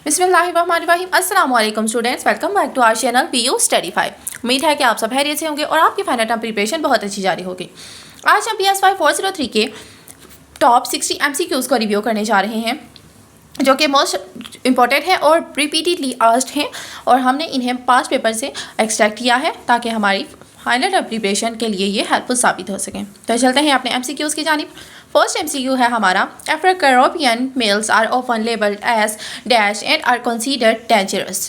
बिस्मिल्लाहिर्रहमानिर्रहीम। अस्सलाम वालेकुम students, welcome back to our channel PU study 5। उम्मीद है कि आप सब खैरियत से होंगे और आपकी फाइनल टर्म प्रिपरेशन बहुत अच्छी जारी होगी। आज हम PS5 403 के टॉप 60 MCQs को रिव्यू करने जा रहे हैं जो कि मोस्ट इम्पॉर्टेंट है और रिपीटेडली आस्क्ड हैं और हमने इन्हें 5 पेपर से एक्सट्रैक्ट किया है ताकि हमारी फाइनल टर्म प्रिपरेशन के लिए ये हेल्पफुल साबित हो सकें। तो चलते हैं अपने MCQs की जानिब। फर्स्ट MCQ है हमारा, Afro-Caribbean males are often labeled as dash and are considered dangerous।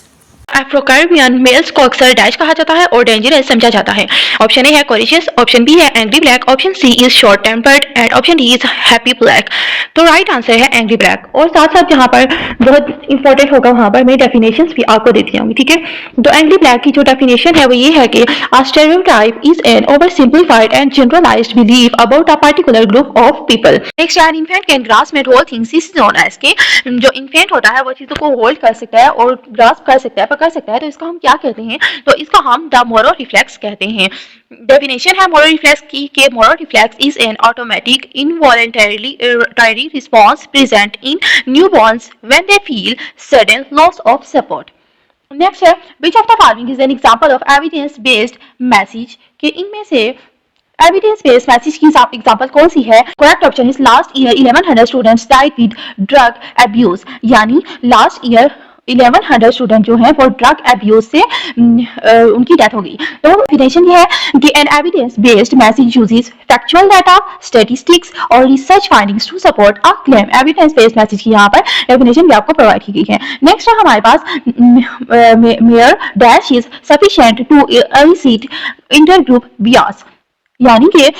Afro Caribbean males को अक्सर डैश कहा जाता है और डेंजरस समझा जाता है। ऑप्शन ए है कोरिशियस, ऑप्शन बी है angry black, option C is short tempered and option D is happy black. तो राइट आंसर है एंग्री ब्लैक। और साथ साथ यहाँ पर बहुत इंपॉर्टेंट होगा, वहाँ पर मैं डेफिनेशंस भी आपको देती हूँ, ठीक है। तो एंग्री ब्लैक की जो डेफिनेशन है वो ये है कि a stereotype is an oversimplified and generalised belief about a particular group of people. Next, an infant can grasp and hold things is known as के जो इन्फेंट होता है वो चीजों को होल्ड कर सकता है और ग्रास्प कर सकता है, कर सकता है, तो इसको हम क्या कहते हैं? तो इसको हम द मोरो रिफ्लेक्स कहते हैं। डेफिनेशन है मोरो रिफ्लेक्स की के Moro reflex is an automatic involuntary response present in newborns when they feel sudden loss of support. Next है, which of the following is an example of evidence based message, कि इनमें से evidence based message की example कौन सी है? Correct option is last year 1100 students died with drug abuse, यानी last year 1100 student जो हैं वो ड्रग अब्यूज से उनकी डेथ हो गई। तो डेफिनेशन ये है कि an evidence based message uses factual data, statistics और research findings to support a claim. Evidence based message की यहाँ पर डेफिनेशन भी आपको प्रोवाइड की गई है। नेक्स्ट है हमारे पास, mere dash is sufficient to elicit intergroup bias, यानी कि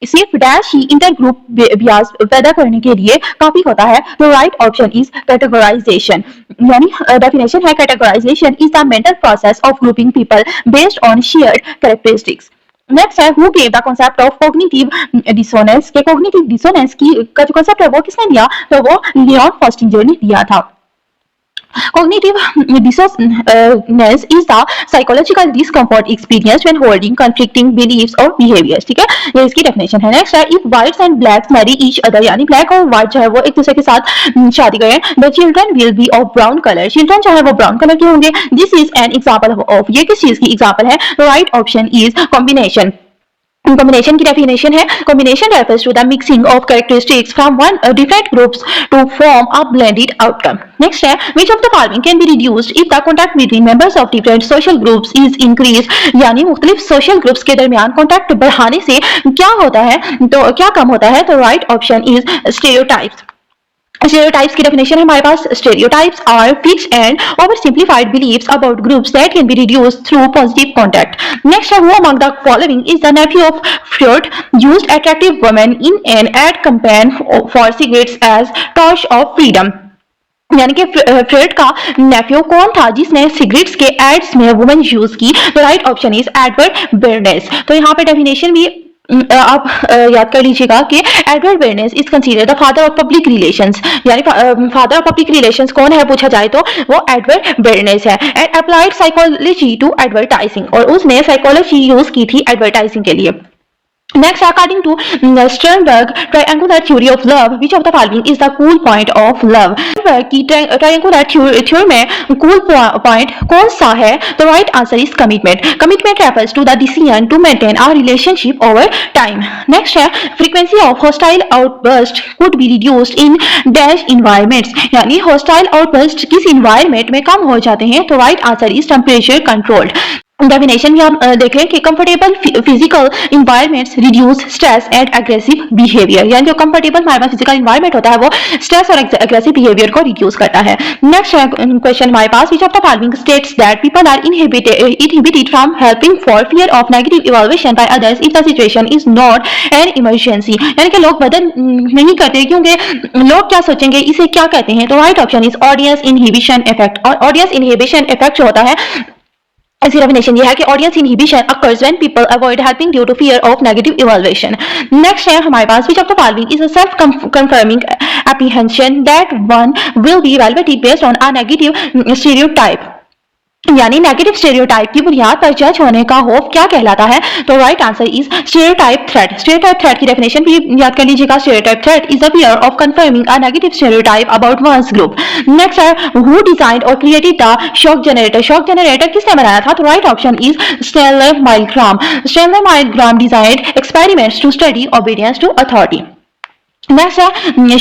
सिर्फ डैश ही इंटर ग्रुप बियास पैदा करने के लिए काफी होता है। तो राइट ऑप्शन इज कैटेगराइजेशन, यानी डेफिनेशन है categorisation is the mental process of grouping people based on shared characteristics. Next है, who gave the concept of cognitive dissonance, के कॉग्निटिव डिसोनेंस की का जो कॉन्सेप्ट है वो किसने दिया? तो वो लियोन फॉस्टिंजर ने दिया था। Cognitive dissonance is the psychological discomfort experienced when holding conflicting beliefs or behaviors, ठीक है, ये इसकी डेफिनेशन है। नेक्स्ट है, if whites and blacks marry each other, यानी ब्लैक और व्हाइट जो है वो एक दूसरे के साथ शादी करें, the children will be of brown color, children जो है वो ब्राउन कलर के होंगे। This is an example of, ये किस चीज की एग्जाम्पल है? Right option is combination. Combination की definition है, combination refers to the mixing of characteristics from different groups to form a blended outcome. Next है, which of the following can be reduced if the contact between members of different social groups is increased, यानी मुख्तलिफ social groups के दरमियान contact बढ़ाने से क्या होता है, तो क्या कम होता है? तो right option is stereotypes। Stereotypes की definition है हमारे पास, stereotypes are fixed and oversimplified beliefs about groups that can be reduced through positive contact. Next है, who among the following is the nephew of Freud used attractive women in an ad campaign for cigarettes as torch of freedom, यानी कि Fred का नेफ्यू कौन था जिसने cigarettes के ads में women use की? तो राइट ऑप्शन इज एडवर्ड बेरनेस। तो यहाँ पे डेफिनेशन भी आप याद कर लीजिएगा कि Edward Bernays is considered the father of public relations, यानी फादर ऑफ पब्लिक रिलेशंस कौन है पूछा जाए तो वो एडवर्ड बेरनेस है। And applied psychology to advertising, और उसने साइकोलॉजी यूज की थी एडवर्टाइजिंग के लिए। Next, according to Sternberg triangular theory of love, which of the following is the cool point of love? Sternberg की triangular theory में cool point कौन सा है? तो right answer is commitment. Commitment refers to the decision to maintain a relationship over time. Next है, frequency of hostile outburst could be reduced in dash environments, यानी hostile outburst किस environment में कम हो जाते हैं? तो right answer is temperature controlled. Definition भी आप देख लें कि comfortable physical environments reduce stress and aggressive behaviour, यानी जो कंफर्टेबल हमारे पास फिजिकल इन्वायरमेंट होता है वो स्ट्रेस और एग्रेसिव बिहेवियर को रिड्यूस करता है। नेक्स्ट क्वेश्चन हमारे पास, which of the following states that people are inhibited from helping for fear of negative evaluation by others if the situation is not an emergency, यानी कि लोग मदद नहीं करते क्योंकि लोग क्या सोचेंगे, इसे क्या कहते हैं? तो right option is audience inhibition effect. और ऑडियंस इनहिबिशन इफेक्ट जो होता है, इसकी डेफिनेशन ये है कि audience inhibition occurs when people avoid helping due to fear of negative evaluation. Next है हमारे पास, which of the following is a self-confirming apprehension that one will be evaluated based on a negative stereotype? यानी negative stereotype की बुनियाद पर जज होने का खौफ क्या कहलाता है? तो right answer is stereotype threat. Stereotype threat की डेफिनेशन भी याद कर लीजिएगा। Stereotype threat is the fear of confirming a negative stereotype about one's group. Next है हु डिजाइन्ड और created the shock generator. Shock generator किसने बनाया था? तो right option is Stanley Milgram. Stanley Milgram designed experiments to study obedience to authority. Next,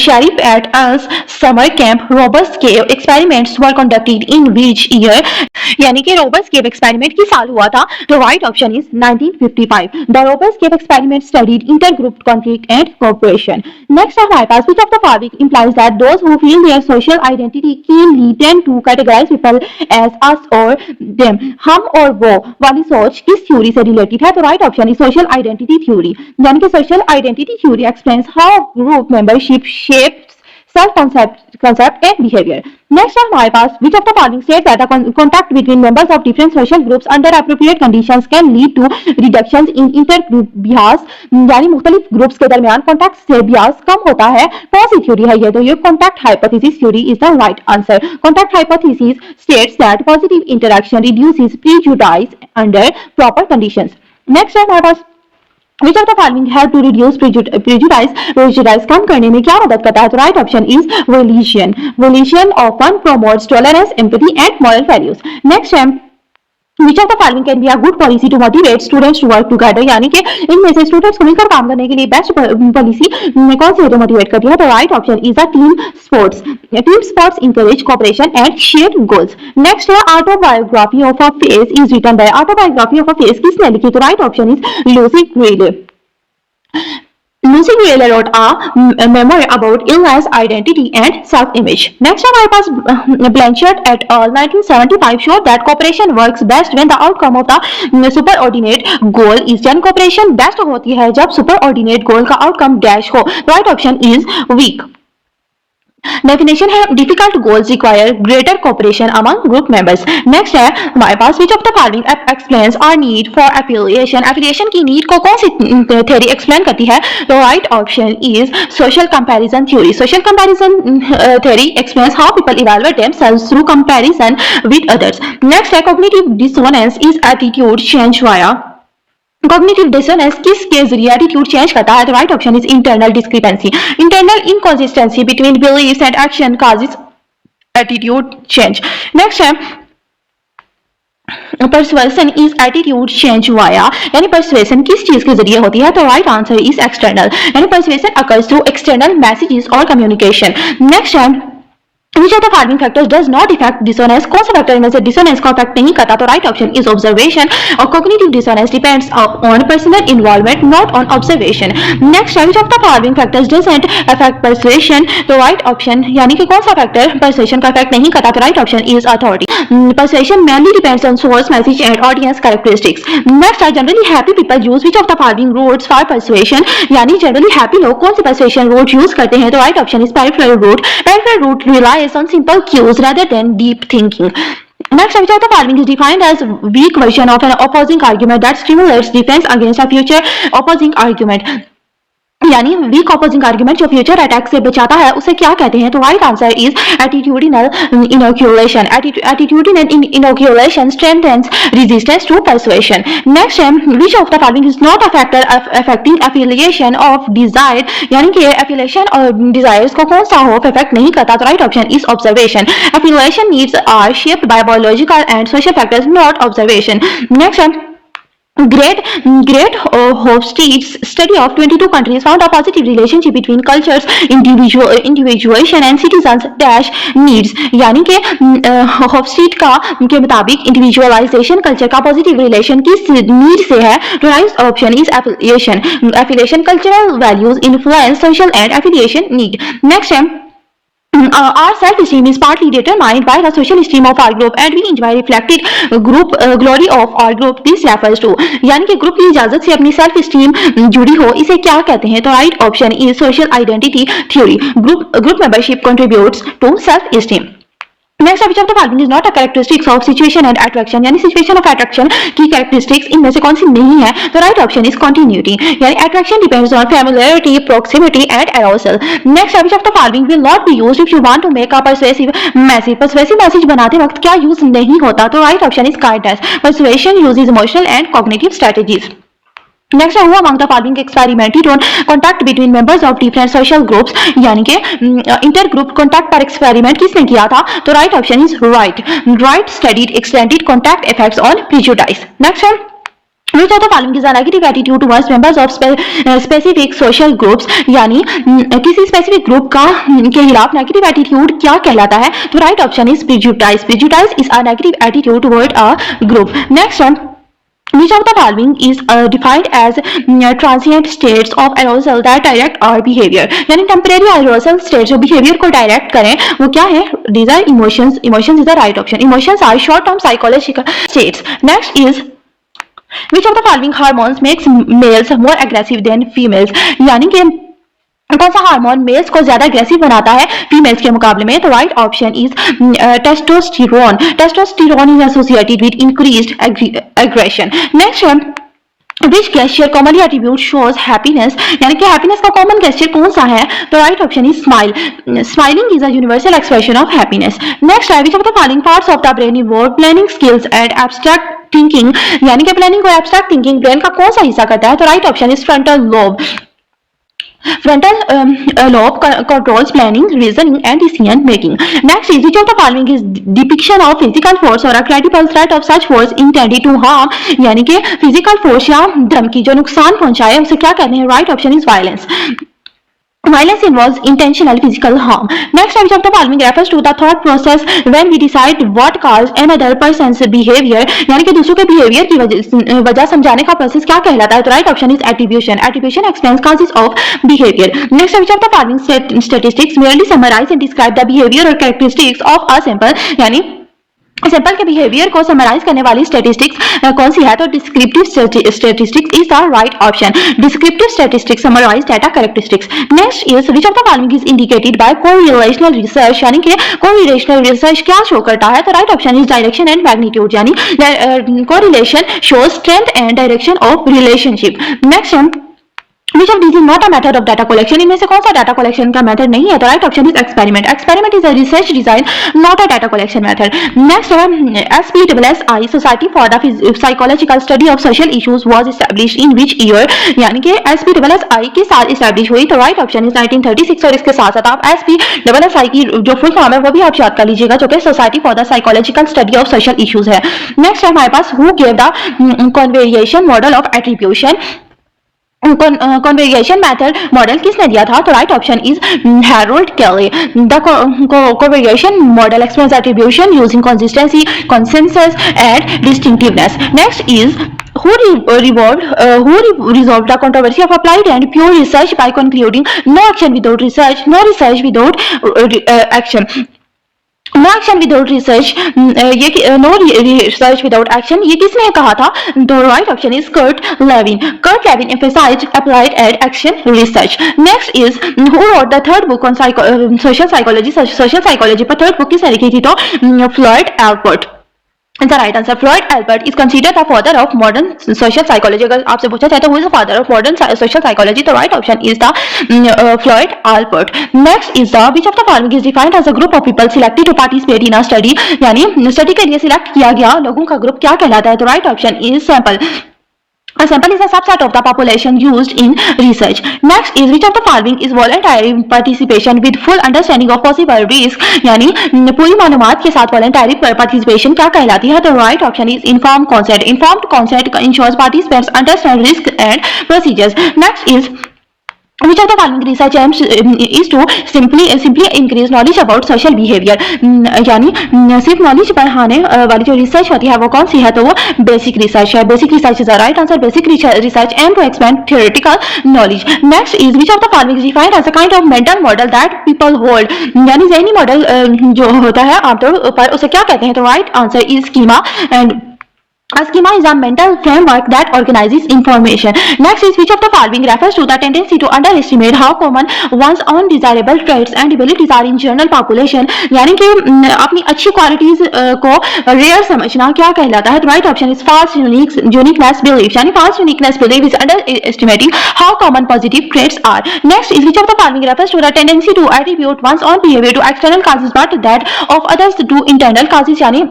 Sharif et al.'s summer camp Roberts cave experiments were conducted in which year? यानी कि Roberts Cave experiment किस साल हुआ था? तो right option is 1955। The Roberts Cave experiment studied intergroup conflict and cooperation. Next हमारे पास which of the following implies that those who feel their social identity keenly tend to categorize people as us or them। हम और वो वाली सोच किस theory से related है? तो right option is social identity theory. यानी कि social identity theory explains how group membership shapes self concept and behavior। Next है हमारे पास which of the following states that the contact between members of different social groups under appropriate conditions can lead to reductions in intergroup bias। यानी मुख्तलिफ groups के दरमियान contact से बियास कम होता है। कौन सी थ्योरी है ये? तो ये contact hypothesis theory is the right answer. Contact hypothesis states that positive interaction reduces prejudice under proper conditions. Next है हमारे पास Which of the following help to reduce prejudice? Prejudice कम करने में क्या मदद करता है? तो right option is religion। Religion often promotes tolerance, empathy and moral values। Next है Which of the following can be a good policy to motivate students to work together? यानी कि इनमें से स्टूडेंट्स को मिलकर काम करने के लिए बेस्ट पॉलिसी कौन सी है जो मोटिवेट करती है? तो right option is the team sports. Team sports encourage cooperation and shared goals. Next है autobiography of a face is written by. Autobiography of a face किसने लिखी? तो right option is Lucy Grealy. Lucy Gray wrote a memoir about illness, identity, and self-image. Next हमारे पास Blanchard et al. 1975 showed that cooperation works best when the outcome of the superordinate goal is done। cooperation best होती है जब superordinate goal का outcome dash हो। Right option is weak। Definition है difficult goals require greater cooperation among group members. Next है हमारे पास which of the following explains our need for affiliation. Affiliation की नीड को कौन सी थ्योरी एक्सप्लेन करती है? तो right option is social comparison theory. Social comparison theory explains how people evaluate themselves through comparison with others. Next है cognitive dissonance is attitude change via. Cognitive dissonance किसके जरिए एटीट्यूड चेंज करता है? तो right option is internal discrepancy. Internal inconsistency between beliefs and action causes attitude change. Next है persuasion is attitude change via. यानी persuasion किस चीज के जरिए होती है? तो राइट आंसर इज एक्सटर्नल। यानी persuasion occurs through external messages और कम्युनिकेशन। नेक्स्ट है Which of the following factors does not affect dissonance? कौन सा फैक्टर इनमें से डिसोनेंस को अफेक्ट नहीं करता? तो राइट ऑप्शन इज ऑब्जर्वेशन। और cognitive dissonance depends on personal involvement not on observation. Next है which of the following factors doesn't affect persuasion? तो राइट ऑप्शन यानी कि कौन सा फैक्टर परसुएशन का अफेक्ट नहीं करता? तो right option is authority. Persuasion mainly depends on source message and audience characteristics। Next है generally happy people use which of the following routes for persuasion? यानी जनरली हैप्पी लोग कौन सी परसुएशन रूट यूज करते हैं? तो right option is peripheral route. Peripheral route relies on simple cues rather than deep thinking। Next, which of the following is defined as weak version of an opposing argument that stimulates defense against a future opposing argument? यानी weak opposing argument जो future attack से बचाता है उसे क्या कहते हैं? तो right answer is attitudinal inoculation. Attitudinal inoculation strengthens resistance to persuasion. Next है which of the following is not a factor affecting affiliation of desire. यानी कि एफिलिएशन और डिजायर्स को कौन सा होप अफेक्ट नहीं करता? तो right option is observation. Affiliation needs are shaped by biological and social factors not observation. Next है Great Hofstede's study of 22 countries found a positive relationship between cultures, individuation and citizens dash needs। यानी कि होफस्टीड के मुताबिक individualisation culture का positive relation किस need से है? तो right option is affiliation. Affiliation cultural values influence social and affiliation need. Next है our self-esteem is partly determined by the social esteem of our group and we enjoy reflected group glory of our group। This refers to यानी कि group की इजाजत से अपनी self esteem जुड़ी हो इसे क्या कहते हैं? तो right option is social identity theory. Group membership contributes to self esteem. Next which of the following is not a characteristics of situation and attraction, यानी सिचुएशन ऑफ अट्रैक्शन की कैरेक्टरिस्टिक्स इनमें से कौन सी नहीं है? तो राइट ऑप्शन इज कंटिन्यूटी, यानी attraction depends on familiarity, proximity and arousal. Next which of the following will not be used if you want to make a persuasive message, persuasive message बनाते वक्त क्या यूज नहीं होता? तो right option is kindness. Persuasion uses emotional and cognitive strategies. Next है, who among the following experimented on contact between members of different social groups, यानी कि inter group contact पर एक्सपेरिमेंट किसने किया था? तो right option is right. Right studied extended contact effects on prejudice. Next है, which of the following is a negative attitude towards members of specific social groups, यानी किसी स्पेसिफिक ग्रुप का के खिलाफ नेगेटिव एटीट्यूड क्या कहलाता है? तो right option is prejudice. Prejudice is a negative attitude toward a group. Next है, which of the following is defined as transient states of arousal that direct our behavior, यानी temporary arousal states जो behavior को direct करें वो क्या है? These are emotions. Emotions is the right option. Emotions are short-term psychological states. Next is which of the following hormones makes males more aggressive than females, यानी कि कौन सा हार्मोन मेल्स को ज्यादा अग्रेसिव बनाता है फीमेल्स के मुकाबले में? तो right option is testosterone. Testosterone is associated with increased aggression. Next है, which gesture commonly attribute shows happiness, यानी कि हैप्पीनेस का कॉमन गेस्चर कौन सा है? तो right option is smile. Smiling is a universal expression of happiness. Next है, which of the following parts of the brain involve planning skills and abstract thinking, यानी कि प्लानिंग और एब्स्ट्रैक्ट थिंकिंग ब्रेन का कौन सा हिस्सा करता है? तो right option is frontal lobe. Frontal lobe controls planning, reasoning, and decision making. Next is which of the following is depiction of physical force or a credible threat of such force intended to harm, यानी कि physical force या धमकी जो नुकसान पहुंचाए उसे क्या कहते हैं? Right option is violence. Violence involves intentional physical harm. Next, which of the following refers to the thought process when we decide what caused another person's behavior, यानी कि दूसरों के behavior की वजह समझाने का प्रोसेस क्या कहलाता है? तो right option is attribution. Attribution explains causes of behavior. Next, which of the following statistics merely summarize and describe the behavior or characteristics of a sample, यानी सैंपल के बिहेवियर को समराइज करने वाली स्टैटिस्टिक्स कौन सी है? तो descriptive statistics is the right option. Descriptive statistics summarise data characteristics. Next is which of the following is indicated by correlational research, यानी कि कोरिलेशनल रिसर्च क्या शो करता है? तो right option is direction and magnitude, यानी correlation shows strength and direction of relationship. Next, which of these is not a method of data collection, इनमें से कौन सा डाटा कलेक्शन का मेथड नहीं है? तो right option is experiment. Experiment is a research design, not a data collection method. Next है, SPSSI society for the psychological study of social issues was established in which year, यानी कि SPSSI के साल establish हुई? तो right option is 1936। और इसके साथ साथ आप SPSSI की जो फुल फॉर्म है वो भी आप याद कर लीजिएगा, जो कि society for the psychological study of social issues है। नेक्स्ट है हमारे पास, who give the covariation model of attribution, covariation method model किसने दिया था? तो right option is Harold Kelley. The covariation model explains attribution using consistency, consensus and distinctiveness. Next is who resolved the controversy of applied and pure research by concluding no action without research, no research without action. No action without research, ये no research without action ये किसने कहा था? तो right option is Kurt Lewin. Kurt Lewin emphasized applied and action research. Next is who wrote the third book on social psychology, social psychology पर third book किसने लिखी थी? तो Floyd Albert. The right answer, Floyd Albert is considered the father of modern social psychology. अगर आपसे पूछा जाए तो who is the father of modern social psychology? तो right option is the Floyd Albert. Next is the which of the following is defined as a group of people selected to participate in a study, यानी study के लिए select किया गया लोगों का group क्या कहलाता है? तो right option is sample. A sample is a subset of the population used in research. Next is which of the following is voluntary participation with full understanding of possible risk, यानी पूरी मालूमात के साथ voluntary participation क्या कहलाती है? तो right option is informed consent. Informed consent ensures participants understand risk and procedures. Next is which of the following research aims is to simply increase knowledge about social behavior, यानी सिर्फ knowledge बढ़ाने वाली जो research होती है वो कौन सी है? तो वो बेसिक रिसर्च है। Basic research is the right answer. Basic research aim to expand theoretical knowledge. Next is which of the following is defined as a kind of mental model that people hold, यानी ज़हनी model जो होता है आमतौर पर उसे क्या कहते हैं? तो right answer is schema. And A schema is a mental framework that organizes information. Next is which of the following refers to the tendency to underestimate how common one's undesirable traits and abilities are in general population. यानी कि अपनी अच्छी qualities को rare समझना क्या कहलाता है? तो right option is false uniqueness belief. यानी false uniqueness belief is underestimating how common positive traits are. Next is which of the following refers to the tendency to attribute one's own behavior to external causes but that of others to internal causes. यानी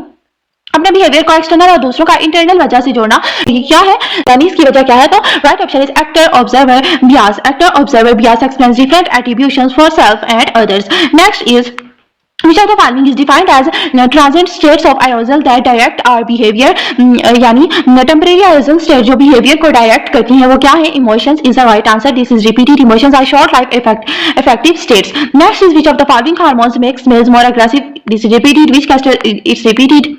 अपने behaviour को external और दूसरों का internal वजह से जोड़ना, ये क्या है यानी इसकी वजह क्या है? तो right option is actor observer bias. Actor observer bias explains different attributions for self and others. Next is which of the following is defined as transient states of arousal that direct our behavior. यानी temporary arousal state जो behavior को direct करती हैं वो क्या है? Emotions is the right answer. This is repeated. Emotions are short-lived affective states. Next is which of the following hormones makes males more aggressive? This is repeated. Which cluster it's repeated?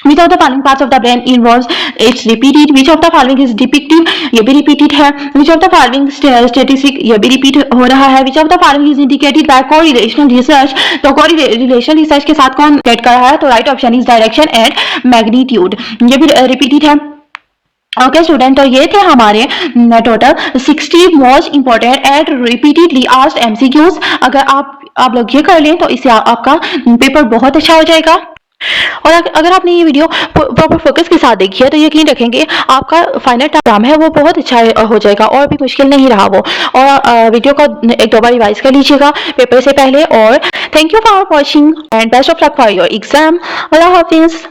Which of the following parts of the brain involves? It's repeated. Which of the following is depictive? ये भी repeated है. Which of the following statistic? ये भी repeat हो रहा है. Which of the following is indicated by correlational research? तो correlational research के साथ कौन get कर रहा है? तो right option is direction and magnitude. ये भी repeated है. ओके स्टूडेंट, तो ये थे हमारे total 60 most important and repeatedly asked MCQs. अगर आप लोग ये कर लें तो इससे आपका पेपर बहुत अच्छा हो जाएगा. और अगर आपने ये वीडियो प्रॉपर फोकस के साथ देखी है तो यकीन रखेंगे आपका फाइनल एग्जाम है वो बहुत अच्छा हो जाएगा और भी मुश्किल नहीं रहा वो. और वीडियो को एक दो बार रिवाइज कर लीजिएगा पेपर से पहले. और thank you for watching and best of luck for your exam. Allah Hafiz.